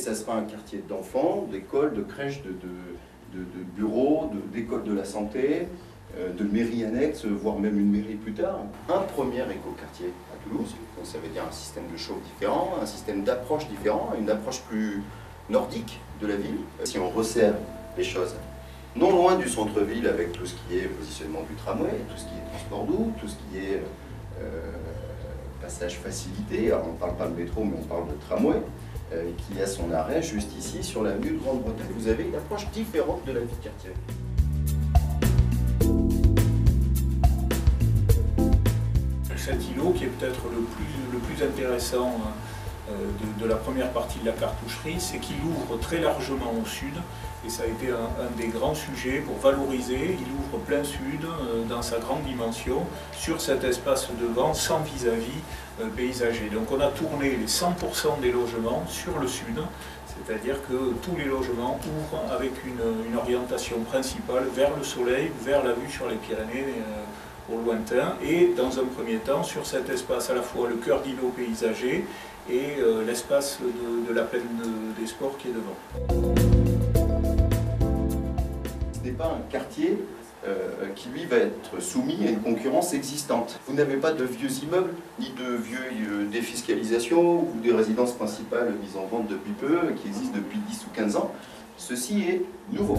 ça sera un quartier d'enfants, d'écoles, de crèches, de bureaux, d'écoles de la santé, de mairies annexes, voire même une mairie plus tard. Un premier écoquartier à Toulouse, donc ça veut dire un système de chauffe différent, un système d'approche différent, une approche plus nordique de la ville. Si on resserre les choses, non loin du centre-ville avec tout ce qui est positionnement du tramway, tout ce qui est transport doux, tout ce qui est passage facilité, alors on ne parle pas de métro mais on parle de tramway, qui a son arrêt juste ici sur l'avenue de Grande-Bretagne. Vous avez une approche différente de la vie de quartier. Cet îlot qui est peut-être le plus intéressant de la première partie de la cartoucherie, c'est qu'il ouvre très largement au sud, et ça a été un des grands sujets pour valoriser. Il ouvre plein sud dans sa grande dimension sur cet espace devant sans vis-à-vis paysager. Donc on a tourné les 100% des logements sur le sud, c'est-à-dire que tous les logements ouvrent avec une orientation principale vers le soleil, vers la vue sur les Pyrénées au lointain, et dans un premier temps sur cet espace à la fois le cœur d'îlot paysager et l'espace de la plaine des Sports qui est devant. Ce n'est pas un quartier qui lui va être soumis à une concurrence existante. Vous n'avez pas de vieux immeubles, ni de vieux défiscalisations ou des résidences principales mises en vente depuis peu, qui existent depuis 10 ou 15 ans. Ceci est nouveau.